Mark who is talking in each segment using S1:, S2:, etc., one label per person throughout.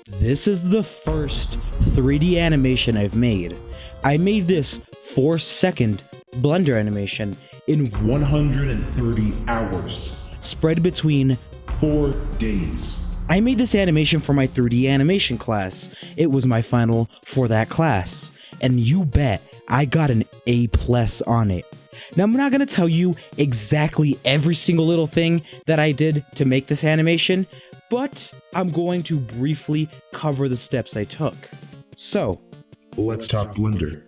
S1: This is the first 3D animation I've made. I made this 4-second Blender animation in
S2: 130 hours.
S1: spread between
S2: 4 days.
S1: I made this animation for my 3D animation class. It was my final for that class. And you bet I got an A+ on it. Now I'm not going to tell you exactly every single little thing that I did to make this animation, but I'm going to briefly cover the steps I took. So,
S2: Let's talk Blender.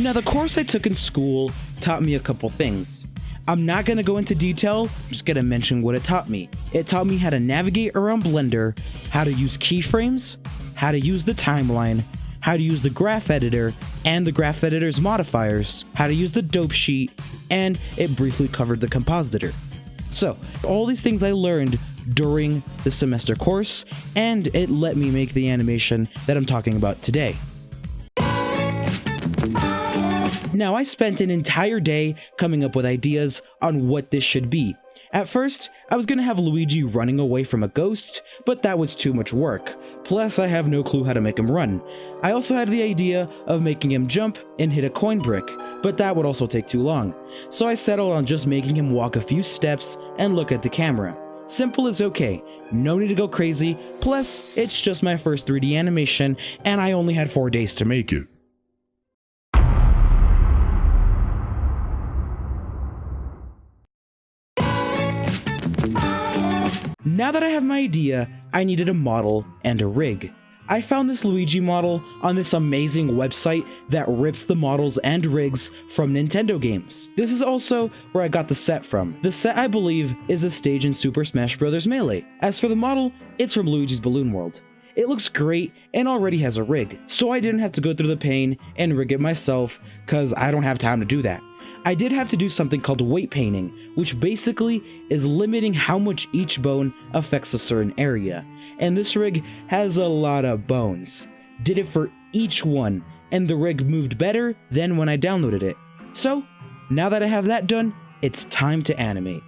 S1: now the course I took in school taught me a couple things. I'm not going to go into detail, I'm just going to mention what it taught me. It taught me how to navigate around Blender, how to use keyframes, how to use the timeline, how to use the graph editor and the graph editor's modifiers, how to use the dope sheet, and it briefly covered the compositor. So, all these things I learned during the semester course, and it let me make the animation that I'm talking about today. Now, I spent an entire day coming up with ideas on what this should be. At first, I was going to have Luigi running away from a ghost, but that was too much work. Plus, I have no clue how to make him run. I also had the idea of making him jump and hit a coin brick, but that would also take too long. So I settled on just making him walk a few steps and look at the camera. Simple is okay, no need to go crazy, plus it's just my first 3D animation and I only had 4 days to make it. Now that I have my idea, I needed a model and a rig. I found this Luigi model on this amazing website that rips the models and rigs from Nintendo games. This is also where I got the set from. The set, I believe, is a stage in Super Smash Bros. Melee. As for the model, it's from Luigi's Balloon World. It looks great and already has a rig, so I didn't have to go through the pain and rig it myself, cause I don't have time to do that. I did have to do something called weight painting, which basically is limiting how much each bone affects a certain area. And this rig has a lot of bones. Did it for each one, and the rig moved better than when I downloaded it. So, now that I have that done, it's time to animate.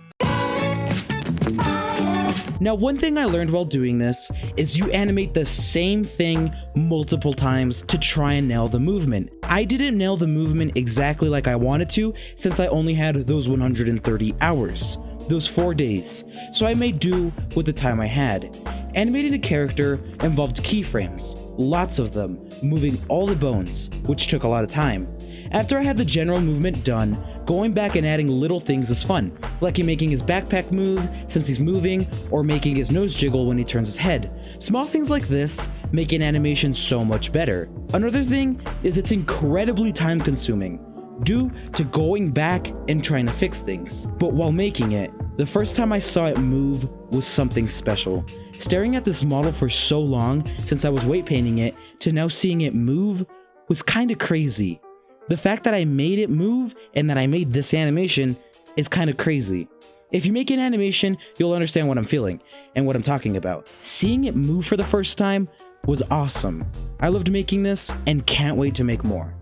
S1: Now, one thing I learned while doing this is you animate the same thing multiple times to try and nail the movement. I didn't nail the movement exactly like I wanted to since I only had those 130 hours, those 4 days, so I made do with the time I had. Animating a character involved keyframes, lots of them, moving all the bones, which took a lot of time. After I had the general movement done, going back and adding little things is fun, like making his backpack move since he's moving, or making his nose jiggle when he turns his head. Small things like this make an animation so much better. Another thing is it's incredibly time consuming, due to going back and trying to fix things. But while making it, the first time I saw it move was something special. Staring at this model for so long since I was weight painting it to now seeing it move was kinda crazy. The fact that I made it move and that I made this animation is kind of crazy. If you make an animation, you'll understand what I'm feeling and what I'm talking about. Seeing it move for the first time was awesome. I loved making this and can't wait to make more.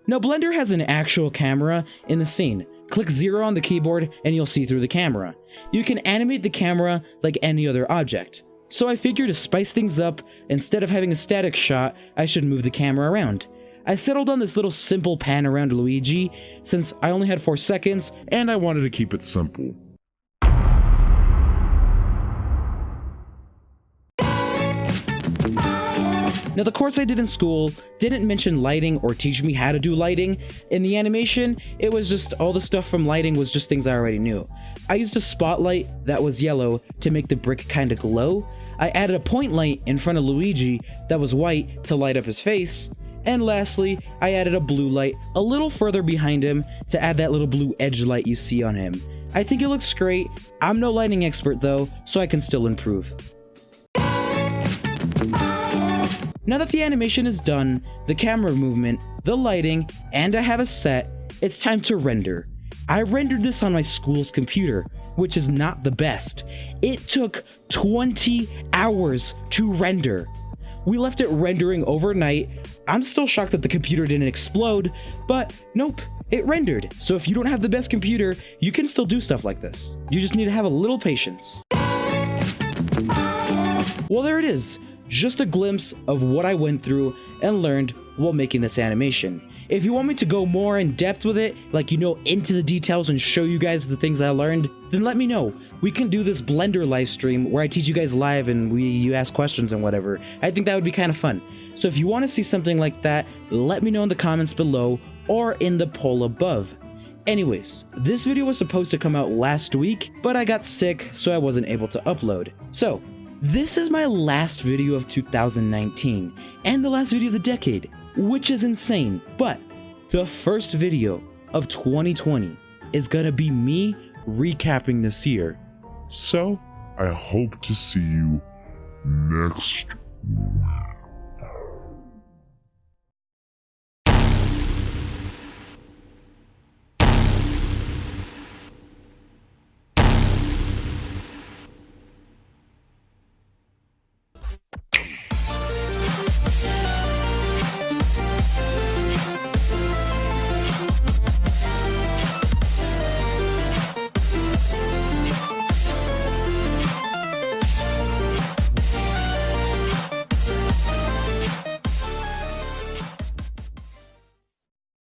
S1: Now, Blender has an actual camera in the scene. Click 0 on the keyboard and you'll see through the camera. You can animate the camera like any other object. So I figured to spice things up, instead of having a static shot, I should move the camera around. I settled on this little simple pan around Luigi, since I only had 4 seconds, and I wanted to keep it simple. Now, the course I did in school didn't mention lighting or teach me how to do lighting. In the animation, it was just all the stuff from lighting was just things I already knew. I used a spotlight that was yellow to make the brick kind of glow. I added a point light in front of Luigi that was white to light up his face. And lastly, I added a blue light a little further behind him to add that little blue edge light you see on him. I think it looks great. I'm no lighting expert though, so I can still improve. Now that the animation is done, the camera movement, the lighting, and I have a set, it's time to render. I rendered this on my school's computer, which is not the best. It took 20 hours to render. We left it rendering overnight. I'm still shocked that the computer didn't explode, but nope, it rendered. So if you don't have the best computer, you can still do stuff like this. You just need to have a little patience. Well, there it is. Just a glimpse of what I went through and learned while making this animation. If you want me to go more in depth with it, like, into the details and show you guys the things I learned, then let me know. We can do this Blender live stream where I teach you guys live and you ask questions and whatever. I think that would be kind of fun. So if you want to see something like that, let me know in the comments below or in the poll above. Anyways, this video was supposed to come out last week, but I got sick, so I wasn't able to upload. So, this is my last video of 2019, and the last video of the decade, which is insane, but the first video of 2020 is gonna be me recapping this year.
S3: So, I hope to see you next week.